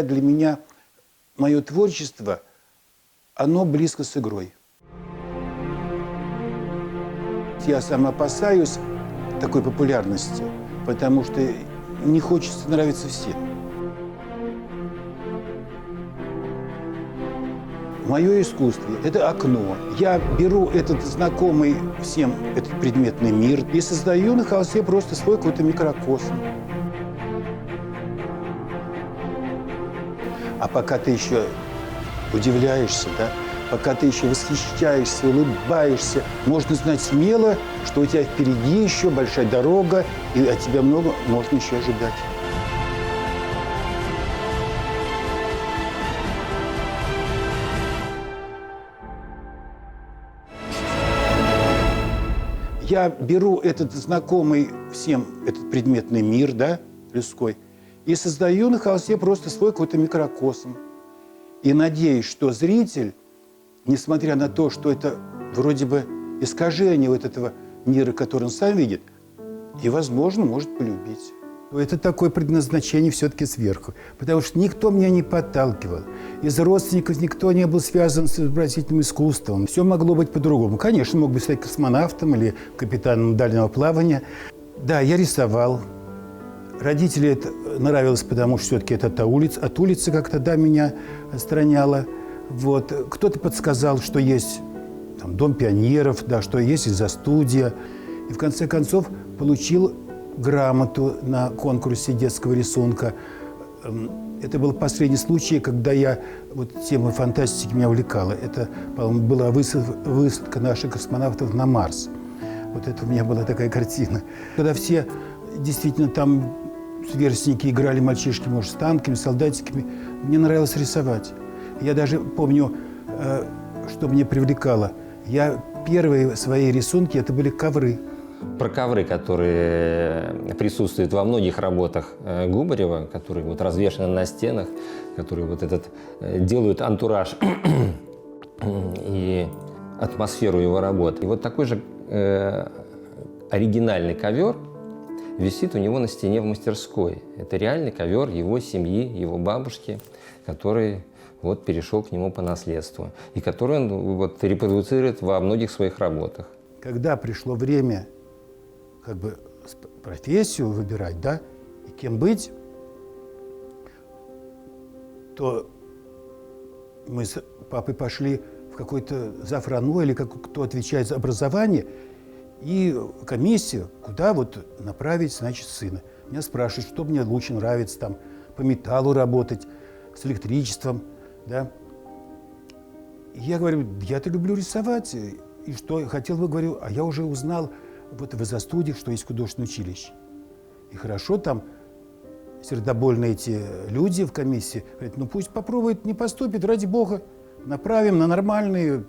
Для меня мое творчество, оно близко с игрой. Я сам опасаюсь такой популярности, потому что не хочется нравиться всем. Мое искусство – это окно. Я беру этот знакомый всем этот предметный мир и создаю на холсте просто свой какой-то микрокосм. А пока ты еще удивляешься, да? Пока ты еще восхищаешься, улыбаешься, можно знать смело, что у тебя впереди еще большая дорога, и от тебя много можно еще ожидать. Я беру этот знакомый всем этот предметный мир, да, людской, и создаю на холсте просто свой какой-то микрокосм. И надеюсь, что зритель, несмотря на то, что это вроде бы искажение вот этого мира, который он сам видит, и, возможно, может полюбить. Это такое предназначение все-таки сверху, потому что никто меня не подталкивал. Из родственников никто не был связан с изобразительным искусством. Все могло быть по-другому. Конечно, мог бы стать космонавтом или капитаном дальнего плавания. Да, я рисовал. Родителям это нравилось, потому что все-таки это от улицы как-то, да, меня отстраняло. Вот. Кто-то подсказал, что есть там, Дом пионеров, да, что есть изо-студия. И в конце концов получил грамоту на конкурсе детского рисунка. Это был последний случай, когда тема фантастики меня увлекала. Это, по-моему, была высадка наших космонавтов на Марс. Вот это у меня была такая картина. Когда все действительно там сверстники играли, мальчишки, может, с танками, солдатиками, мне нравилось рисовать. Я даже помню, что мне привлекало. Первые свои рисунки, это были ковры. Про ковры, которые присутствуют во многих работах Губарева, которые вот развешаны на стенах, которые вот делают антураж и атмосферу его работы. И вот такой же оригинальный ковер висит у него на стене в мастерской. Это реальный ковер его семьи, его бабушки, который вот перешел к нему по наследству и который он вот репродуцирует во многих своих работах. Когда пришло время профессию выбирать, да, и кем быть, то мы с папой пошли в какой-то заврано или кто отвечает за образование, и комиссию, куда вот направить, значит, сына. Меня спрашивают, что мне лучше нравится, там, по металлу работать, с электричеством, да. И я говорю, я-то люблю рисовать, и что хотел бы, говорю, а я уже узнал вот в изо-студиях, что есть художественное училище. И хорошо, там сердобольные эти люди в комиссии говорят, ну пусть попробует, не поступит, ради бога, направим на нормальные,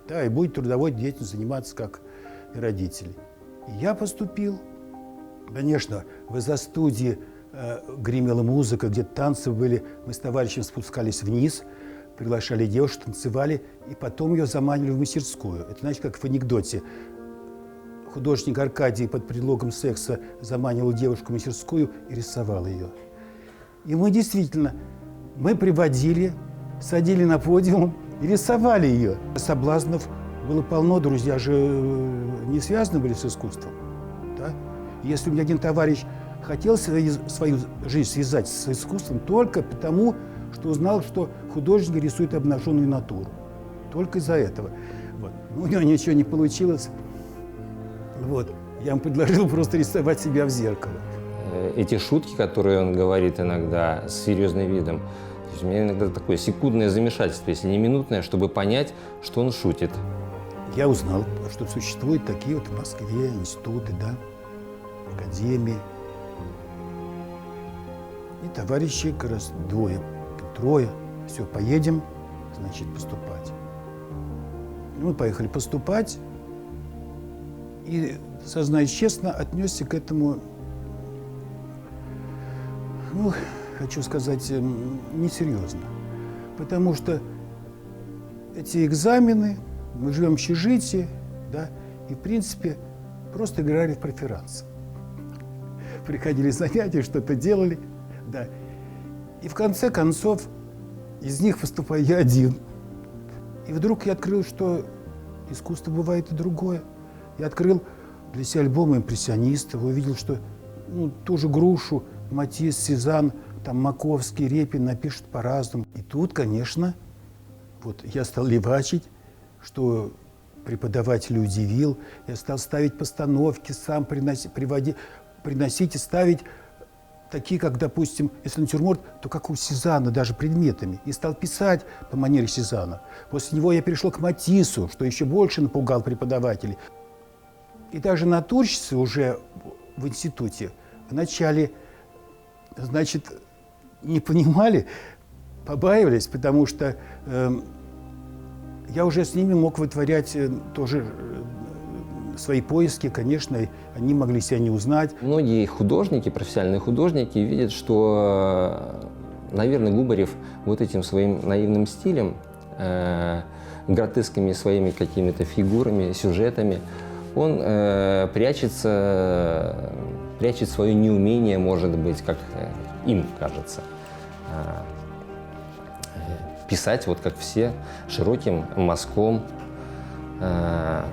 да, и будет трудовой деятельностью заниматься, как и родители. И я поступил. Конечно, в изо-студии гремела музыка, где-то танцы были, мы с товарищем спускались вниз, приглашали девушек, танцевали, и потом ее заманивали в мастерскую. Это, знаете, как в анекдоте. Художник Аркадий под предлогом секса заманивал девушку в мастерскую и рисовал ее. И мы действительно, приводили, садили на подиум и рисовали ее. Соблазнов было полно, друзья же не связаны были с искусством. Да? Если у меня один товарищ хотел свою жизнь связать с искусством только потому, что узнал, что художник рисует обнаженную натуру. Только из-за этого. Вот. У него ничего не получилось. Вот. Я ему предложил просто рисовать себя в зеркало. Эти шутки, которые он говорит иногда с серьезным видом, то есть у меня иногда такое секундное замешательство, если не минутное, чтобы понять, что он шутит. Я узнал, что существуют такие вот в Москве институты, да, академии. И товарищи, как раз трое, все, поедем, значит, поступать. Мы поехали поступать. И, сознаюсь честно, отнесся к этому, хочу сказать, несерьезно. Потому что эти экзамены, мы живем в общежитии, да, и, в принципе, просто играли в преферанс. Приходили занятия, что-то делали, да. И в конце концов из них выступаю я один. И вдруг я открыл, что искусство бывает и другое. Я открыл для себя альбомы импрессионистов, увидел, что ту же Грушу Матисс, Сезанн, там Маковский, Репин напишут по-разному. И тут, конечно, вот я стал левачить, что преподавателя удивил. Я стал ставить постановки, сам приносить и ставить такие, как, допустим, если натюрморт, то как у Сезанна, даже предметами. И стал писать по манере Сезанна. После него я перешел к Матиссу, что еще больше напугал преподавателей. И даже натурщицы уже в институте вначале, значит, не понимали, побаивались, потому что я уже с ними мог вытворять тоже свои поиски, конечно, они могли себя не узнать. Многие художники, профессиональные художники видят, что, наверное, Губарев вот этим своим наивным стилем, гротескными своими какими-то фигурами, сюжетами, он прячет свое неумение, может быть, как им кажется, писать вот как все, широким мазком,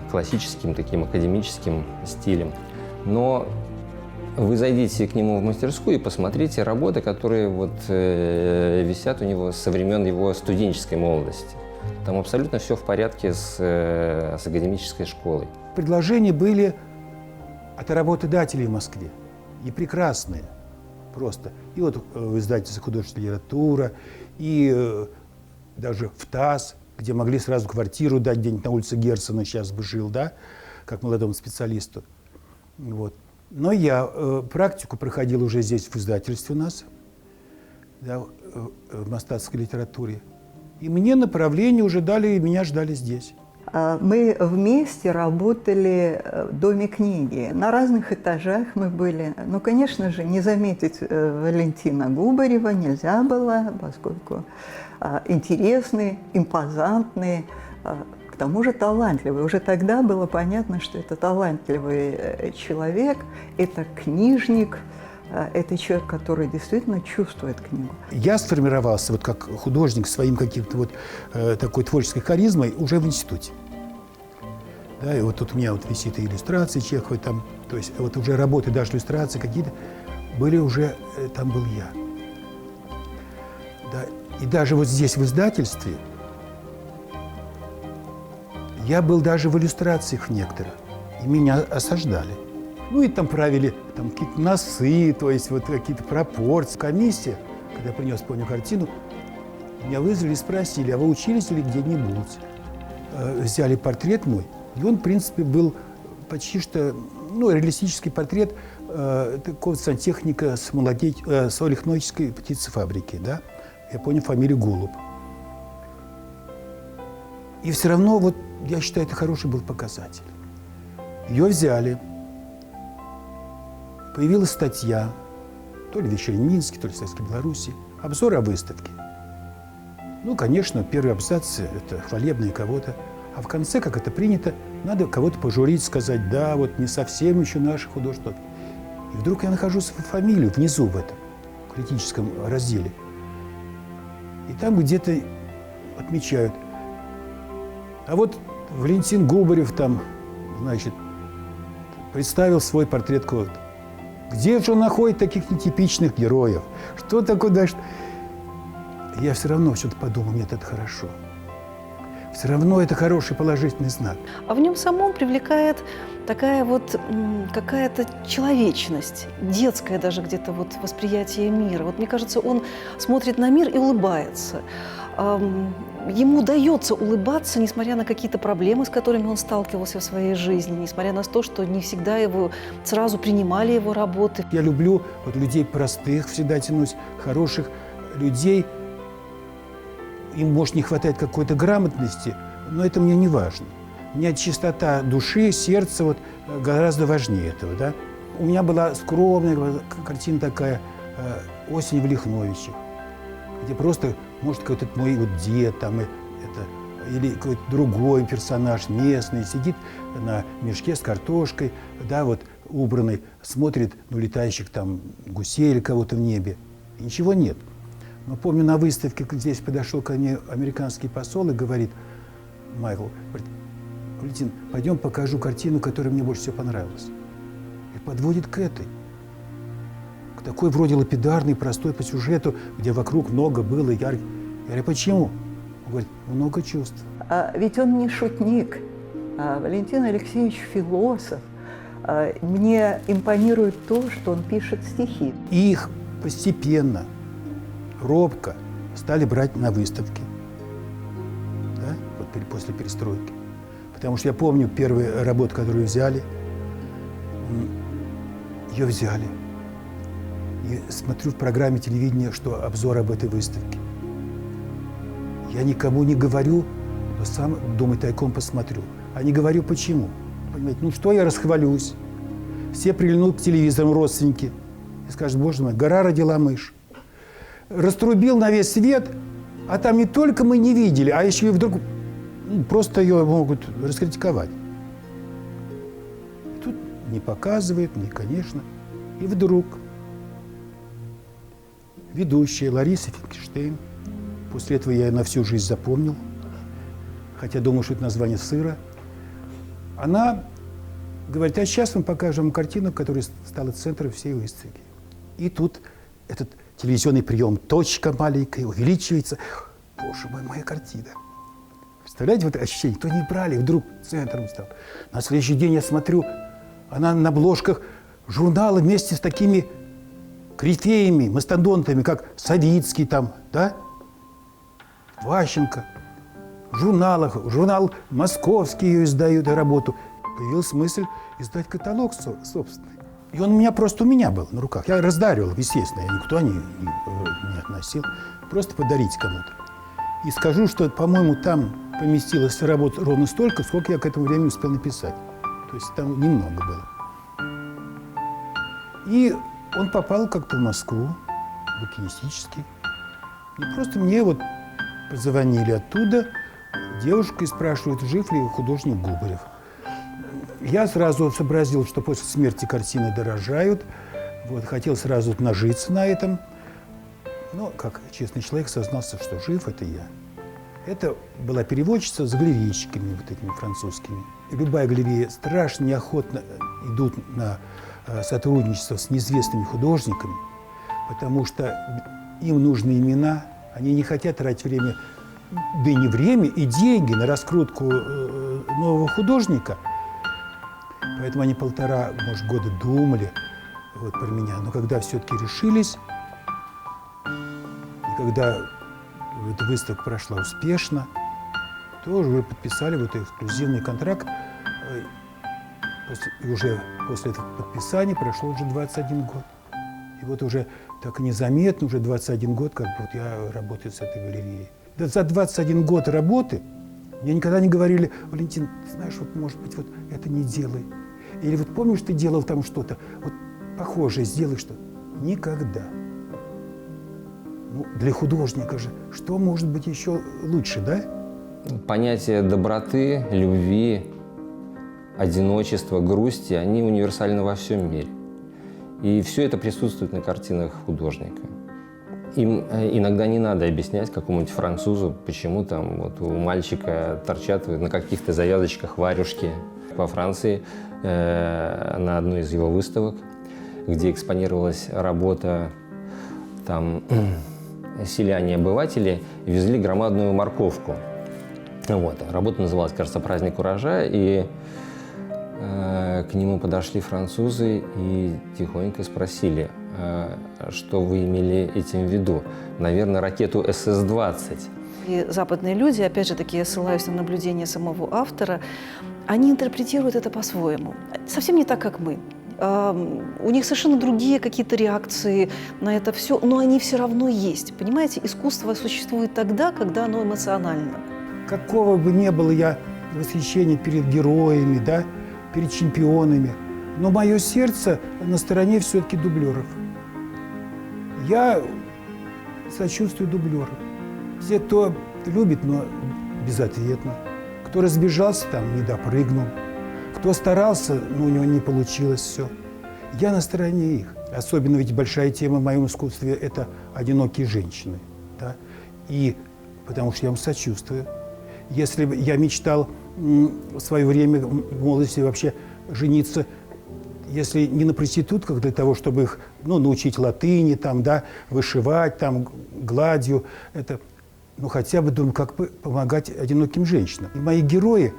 классическим таким академическим стилем. Но вы зайдите к нему в мастерскую и посмотрите работы, которые вот висят у него со времен его студенческой молодости. Там абсолютно все в порядке с академической школой. Предложения были от работодателей в Москве. И прекрасные. Просто. И вот в издательстве «Художественная литература», и даже в ТАСС, где могли сразу квартиру дать где-нибудь на улице Герцена, сейчас бы жил, да, как молодому специалисту. Вот. Но я практику проходил уже здесь, в издательстве у нас, да, в мастатской литературе. И мне направление уже дали, и меня ждали здесь. Мы вместе работали в Доме книги. На разных этажах мы были. Но, конечно же, не заметить Валентина Губарева нельзя было, поскольку интересный, импозантный, к тому же талантливый. Уже тогда было понятно, что это талантливый человек, это книжник, это человек, который действительно чувствует книгу. Я сформировался вот как художник своим каким-то вот такой творческой харизмой уже в институте. Да, и вот тут у меня вот висит и иллюстрации Чехова, там, то есть вот уже работы, даже иллюстрации какие-то были уже, там был я. Да, и даже вот здесь в издательстве я был даже в иллюстрациях некоторых, и меня осаждали. Ну и там правили там какие-то носы, то есть вот какие-то пропорции. Комиссия, когда я принес, помню, картину, меня вызвали и спросили, а вы учились ли где-нибудь? Взяли портрет мой, и он, в принципе, был почти что, реалистический портрет такого сантехника с Олехнойской птицефабрики, да? Я помню фамилию Голуб. И все равно, вот, я считаю, это хороший был показатель. Ее взяли. Появилась статья, то ли в «Вечернем Минске», то ли в Советской Беларуси, обзор о выставке. Ну, конечно, первый абзац – это хвалебное кого-то, а в конце, как это принято, надо кого-то пожурить, сказать, да, вот не совсем еще наши художества. И вдруг я нахожу свою фамилию внизу в этом критическом разделе. И там где-то отмечают. А вот Валентин Губарев там, значит, представил свой портрет кого-то. Где же он находит таких нетипичных героев? Что такое дальше? Я все равно что-то подумал, нет, это хорошо. Все равно это хороший положительный знак. А в нем самом привлекает такая вот какая-то человечность, детское даже где-то вот восприятие мира. Вот мне кажется, он смотрит на мир и улыбается. Ему удается улыбаться, несмотря на какие-то проблемы, с которыми он сталкивался в своей жизни, несмотря на то, что не всегда его сразу принимали его работы. Я люблю вот людей простых, всегда тянусь, хороших людей. Им, может, не хватает какой-то грамотности, но это мне не важно. У меня чистота души, сердца вот, гораздо важнее этого. Да? У меня была скромная картина такая «Осень в Лихновичах», где просто, может, какой-то мой вот дед там, или какой-то другой персонаж местный сидит на мешке с картошкой, да, вот убранный, смотрит на летающих там гусей или кого-то в небе. И ничего нет. Но помню, на выставке здесь подошел ко мне американский посол и говорит, Майкл, говорит, Валентин, пойдем покажу картину, которая мне больше всего понравилась. И подводит к этой. К такой вроде лапидарной, простой по сюжету, где вокруг много было ярких. Я говорю, почему? Он говорит, много чувств. Ведь он не шутник. Валентин Алексеевич философ. Мне импонирует то, что он пишет стихи. И их постепенно, робко стали брать на выставки. Да? Вот после перестройки. Потому что я помню первую работу, которую взяли. Ее взяли. И смотрю в программе телевидения, что обзор об этой выставке. Я никому не говорю, но сам, думаю, тайком посмотрю. А не говорю, почему. Понимаете, ну что я расхвалюсь? Все прильнут к телевизору, родственники. И скажут, боже мой, гора родила мышь. Раструбил на весь свет, а там не только мы не видели, а еще и вдруг просто ее могут раскритиковать. Тут не показывают, не, конечно. И вдруг ведущая Лариса Финкельштейн, после этого я ее на всю жизнь запомнил, хотя думал, что это название сыра, она говорит, а сейчас мы покажем картину, которая стала центром всей выставки. И тут этот телевизионный прием, точка маленькая, увеличивается. Боже мой, моя картина. Представляете, вот ощущение, то не брали, вдруг центром стал. На следующий день я смотрю, она на обложках журнала вместе с такими корифеями, мастодонтами, как Савицкий там, да? Ващенко. В журналах, журнал московский ее издают, работу. Появилась мысль издать каталог собственный. И он у меня был на руках. Я раздаривал, естественно, я никуда не относил. Просто подарить кому-то. И скажу, что, по-моему, там поместилось работ ровно столько, сколько я к этому времени успел написать. То есть там немного было. И он попал как-то в Москву, букинистически. И просто мне вот позвонили оттуда, девушка, и спрашивает, жив ли художник Губарев. Я сразу сообразил, что после смерти картины дорожают. Вот, хотел сразу нажиться на этом. Но, как честный человек, сознался, что жив – это я. Это была переводчица с галерейщиками вот этими французскими. И любая галерея страшно неохотно идут на сотрудничество с неизвестными художниками, потому что им нужны имена, они не хотят тратить время, да и не время, и деньги на раскрутку нового художника. Поэтому они 1,5, может, года думали вот, про меня. Но когда все-таки решились, и когда эта выставка прошла успешно, то уже подписали вот эксклюзивный контракт. И уже после этого подписания прошло уже 21 год. И вот уже так незаметно, уже 21 год, как вот я работаю с этой галереей. Да за 21 год работы мне никогда не говорили, Валентин, знаешь, вот может быть, вот это не делай. Или вот помнишь, ты делал там что-то, вот похожее сделай что-то. Никогда. Ну, для художника же, что может быть еще лучше, да? Понятия доброты, любви, одиночества, грусти, они универсальны во всем мире. И все это присутствует на картинах художника. Им иногда не надо объяснять какому-нибудь французу, почему там вот у мальчика торчат на каких-то завязочках варежки. Во Франции на одной из его выставок, где экспонировалась работа, там селяне-обыватели везли громадную морковку. Вот. Работа называлась, кажется, «Праздник урожая», и к нему подошли французы и тихонько спросили, что вы имели этим в виду. Наверное, ракету СС-20. И западные люди, опять же таки, я ссылаюсь на наблюдение самого автора, они интерпретируют это по-своему. Совсем не так, как мы. У них совершенно другие какие-то реакции на это все, но они все равно есть. Понимаете, искусство существует тогда, когда оно эмоционально. Какого бы ни было я восхищения перед героями, да, перед чемпионами, но мое сердце на стороне все-таки дублеров. Я сочувствую дублерам. Те, кто любит, но безответно. Кто разбежался, там, не допрыгнул. Кто старался, но у него не получилось все. Я на стороне их. Особенно ведь большая тема в моем искусстве – это одинокие женщины. И потому что я вам сочувствую. Если бы я мечтал в свое время, в молодости вообще жениться, если не на проститутках для того, чтобы их научить латыни, там, да, вышивать там, гладью, это, хотя бы, думаю, как бы помогать одиноким женщинам. И мои герои,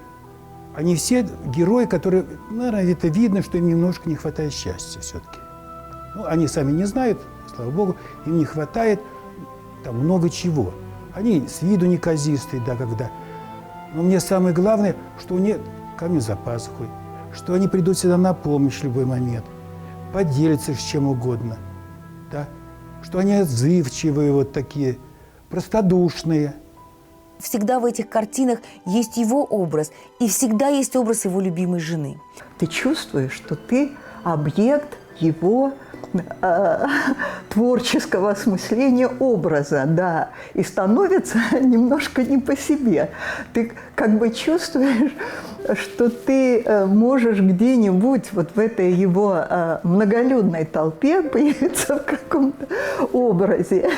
они все герои, которые, наверное, это видно, что им немножко не хватает счастья все-таки. Они сами не знают, слава богу, им не хватает там много чего. Они с виду неказистые, да, когда. Но мне самое главное, что у них камень за пазухой, что они придут всегда на помощь в любой момент, поделятся с чем угодно, да, что они отзывчивые вот такие, простодушные. Всегда в этих картинах есть его образ, и всегда есть образ его любимой жены. Ты чувствуешь, что ты объект его творческого осмысления образа, да, и становится немножко не по себе. Ты как бы чувствуешь, что ты можешь где-нибудь вот в этой его многолюдной толпе появиться в каком-то образе.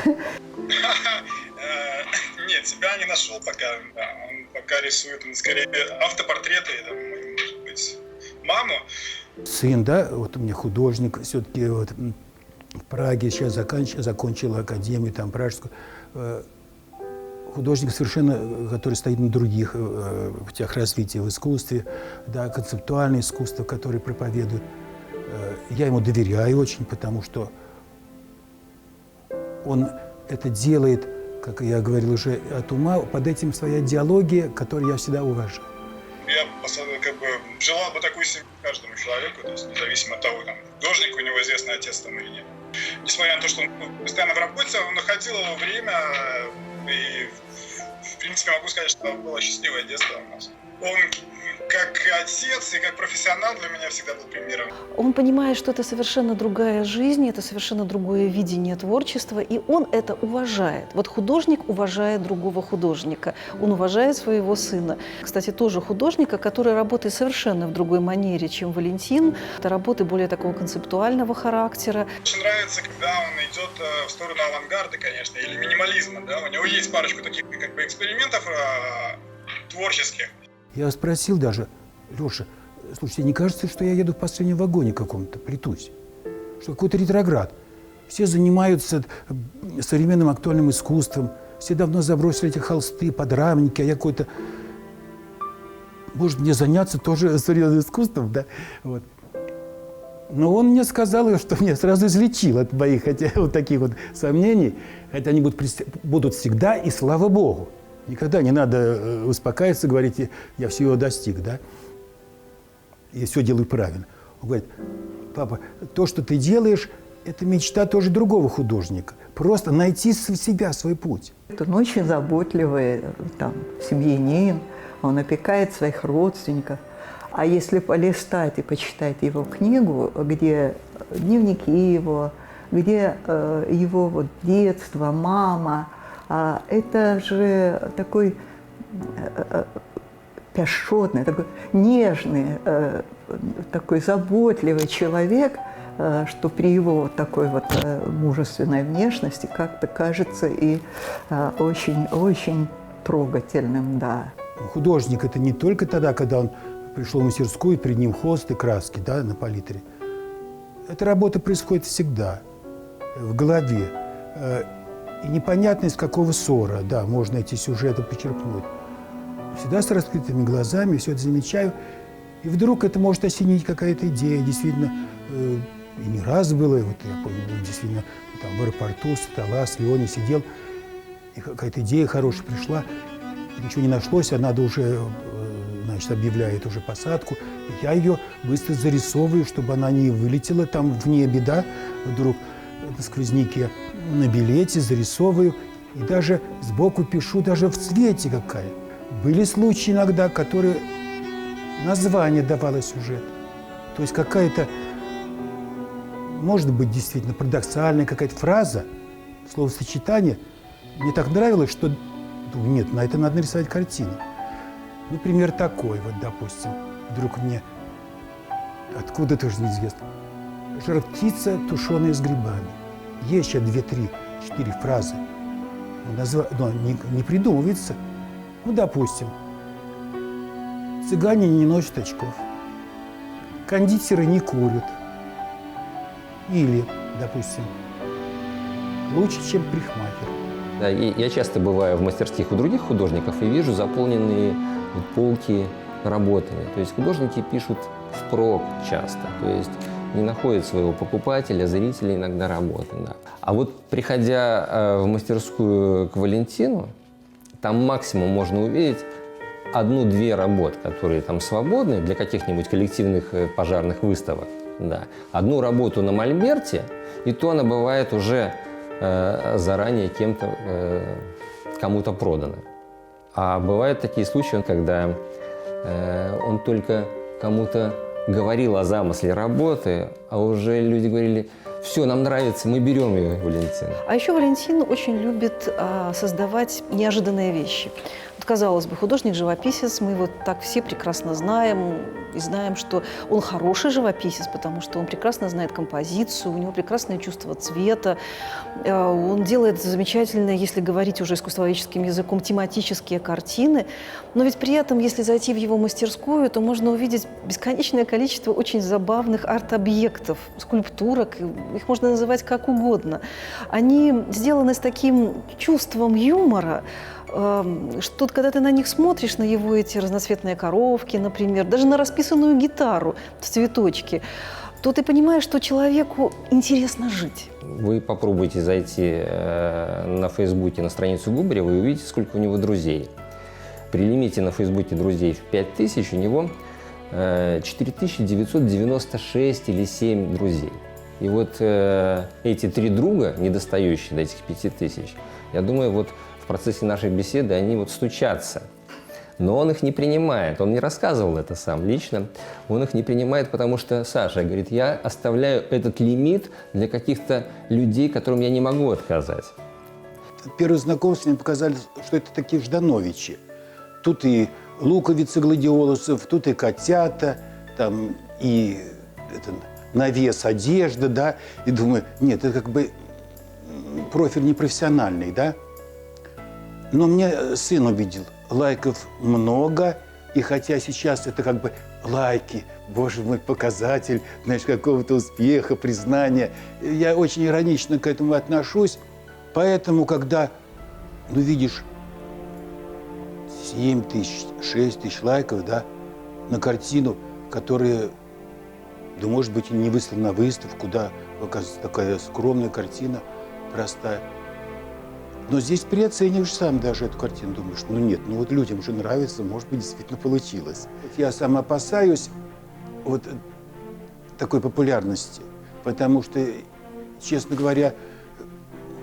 Нет, себя не нашел пока. Да. Он пока рисует, скорее, автопортреты, может быть, маму. Сын, да, вот у меня художник, все-таки вот в Праге сейчас закончил академию, там, пражскую. Художник совершенно, который стоит на других путях развития в искусстве, да, концептуальное искусство, которое проповедует. Я ему доверяю очень, потому что он это делает, как я говорил уже, от ума, под этим своя идеология, которую я всегда уважаю. Я как бы желал бы такую семью каждому человеку, то есть независимо от того, там, художник у него известный отец там или нет. Несмотря на то, что он постоянно в работе, он находил время, и в принципе могу сказать, что было счастливое детство у нас. Он как отец и как профессионал для меня всегда был примером. Он понимает, что это совершенно другая жизнь, это совершенно другое видение творчества, и он это уважает. Вот художник уважает другого художника, он уважает своего сына. Кстати, тоже художника, который работает совершенно в другой манере, чем Валентин. Это работы более такого концептуального характера. Очень нравится, когда он идет в сторону авангарда, конечно, или минимализма. Да? У него есть парочку таких как бы экспериментов творческих. Я спросил даже: Леша, слушайте, не кажется, что я еду в последнем вагоне каком-то, плетусь? Что какой-то ретроград. Все занимаются современным актуальным искусством, все давно забросили эти холсты, подрамники, а я какой-то... Может, мне заняться тоже современным искусством, да? Вот. Но он мне сказал, что меня сразу излечил от моих вот таких вот сомнений, хотя они будут всегда, и слава Богу. Никогда не надо успокаиваться, говорить: я всего достиг, да, и все делаю правильно. Он говорит: папа, то, что ты делаешь, это мечта тоже другого художника. Просто найти себя, свой путь. Он очень заботливый там, семьянин, он опекает своих родственников. А если полистать и почитать его книгу, где дневники его, где его вот детство, мама, это же такой пяшотный, такой нежный, такой заботливый человек, что при его такой вот мужественной внешности как-то кажется и очень-очень трогательным, да. Художник – это не только тогда, когда он пришел в мастерскую, перед ним холст и краски, да, на палитре. Эта работа происходит всегда, в голове. И непонятно, из какого ссора, да, можно эти сюжеты почерпнуть. Всегда с раскрытыми глазами, все это замечаю. И вдруг это может осенить какая-то идея. Действительно, и не раз было, вот я помню, действительно, там, в аэропорту, с Леони сидел, и какая-то идея хорошая пришла, ничего не нашлось, а надо уже, значит, объявляет уже посадку. И я ее быстро зарисовываю, чтобы она не вылетела там в небе, да, вдруг на сквозняке. На билете зарисовываю и даже сбоку пишу, даже в цвете какая. Были случаи иногда, которые название давало сюжет. То есть какая-то, может быть, действительно парадоксальная какая-то фраза, словосочетание. Мне так нравилось, что думаю, нет, на это надо нарисовать картину. Например, такой вот, допустим, вдруг мне, откуда тоже неизвестно, жар-птица, тушеная с грибами. Есть еще 2, 3, 4 фразы. не придумывается. Ну, допустим, цыгане не носят очков, кондитеры не курят. Или, допустим, лучше, чем парикмахер. Да, и я часто бываю в мастерских у других художников и вижу заполненные вот полки работами. То есть художники пишут впрок часто, то есть не находят своего покупателя, зрителя иногда работы. Да. А вот приходя в мастерскую к Валентину, там максимум можно увидеть одну-две работы, которые там свободны для каких-нибудь коллективных пожарных выставок. Да. Одну работу на мольберте, и то она бывает уже заранее кому-то продана. А бывают такие случаи, когда он только кому-то говорил о замысле работы, а уже люди говорили: все, нам нравится, мы берем ее, Валентин. А еще Валентин очень любит создавать неожиданные вещи. Вот, казалось бы, художник-живописец, мы его так все прекрасно знаем, и знаем, что он хороший живописец, потому что он прекрасно знает композицию, у него прекрасное чувство цвета, он делает замечательные, если говорить уже искусствоведческим языком, тематические картины, но ведь при этом, если зайти в его мастерскую, то можно увидеть бесконечное количество очень забавных арт-объектов, скульптурок, их можно называть как угодно. Они сделаны с таким чувством юмора, что когда ты на них смотришь, на его эти разноцветные коровки, например, даже на расписанную гитару в цветочке, то ты понимаешь, что человеку интересно жить. Вы попробуйте зайти на Фейсбуке на страницу Губарева и увидите, сколько у него друзей. При лимите на Фейсбуке друзей в 5000 у него 4996 или 7 друзей. И вот эти 3 друга, недостающие до этих 5000, я думаю, вот в процессе нашей беседы они вот стучатся. Но он их не принимает, он не рассказывал это сам лично, он их не принимает, потому что Саша говорит: я оставляю этот лимит для каких-то людей, которым я не могу отказать. Первые знакомства мне показали, что это такие Ждановичи. Тут и луковицы гладиолусов, тут и котята, там и навес одежды, да. И думаю, нет, это как бы профиль непрофессиональный, да. Но мне сын увидел, лайков много, и хотя сейчас это как бы лайки, боже мой, показатель, знаешь, какого-то успеха, признания, я очень иронично к этому отношусь, поэтому, когда, видишь, 7 тысяч, 6 тысяч лайков, да, на картину, которая, да, может быть, и не выставлена на выставку, да, оказывается, такая скромная картина, простая. Но здесь переоцениваешь сам даже эту картину, думаешь, нет, вот людям же нравится, может быть, действительно получилось. Я сам опасаюсь вот такой популярности, потому что, честно говоря,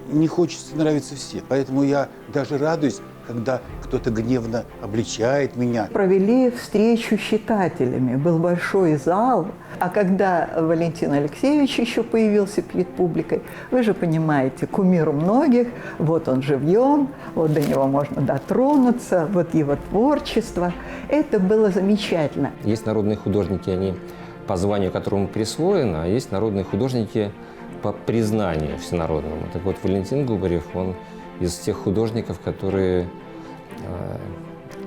не хочется нравиться всем. Поэтому я даже радуюсь, когда кто-то гневно обличает меня. Провели встречу с читателями, был большой зал. А когда Валентин Алексеевич еще появился перед публикой, вы же понимаете, кумир у многих, вот он живьем, вот до него можно дотронуться, вот его творчество. Это было замечательно. Есть народные художники, они по званию, которому присвоено, а есть народные художники по признанию всенародному. Так вот, Валентин Губарев, он из тех художников,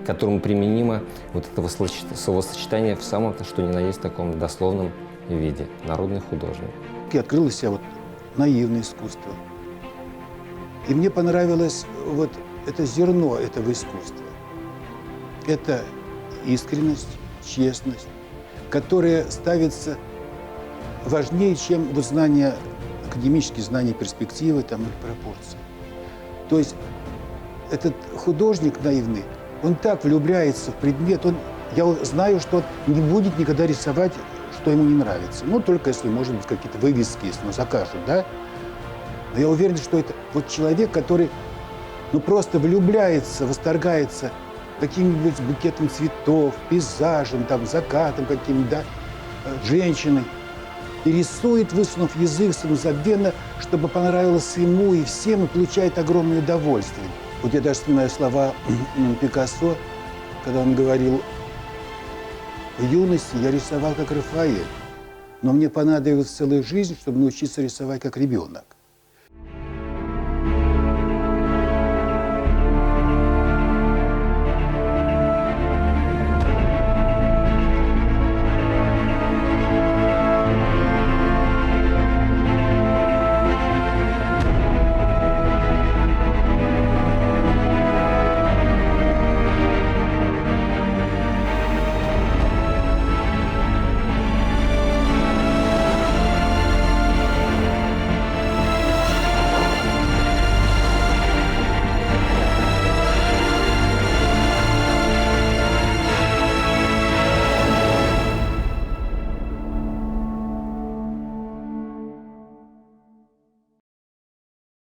которым применимо вот это словосочетание в самом, что ни на есть, таком дословном виде. Народный художник. Я открыл для себя наивное искусство. И мне понравилось вот это зерно этого искусства. Это искренность, честность, которая ставится важнее, чем знания, академические знания перспективы там, или пропорции. То есть этот художник наивный, он так влюбляется в предмет, я знаю, что он не будет никогда рисовать, что ему не нравится. Только если, может быть, какие-то вывески, если он закажет, да? Но я уверен, что это вот человек, который просто влюбляется, восторгается каким-нибудь букетом цветов, пейзажем, там, закатом каким-то, да, женщиной. И рисует, высунув язык самозабвенно, чтобы понравилось ему и всем, и получает огромное удовольствие. Вот я даже вспоминаю слова Пикассо, когда он говорил: в юности я рисовал как Рафаэль, но мне понадобилась целая жизнь, чтобы научиться рисовать как ребенок.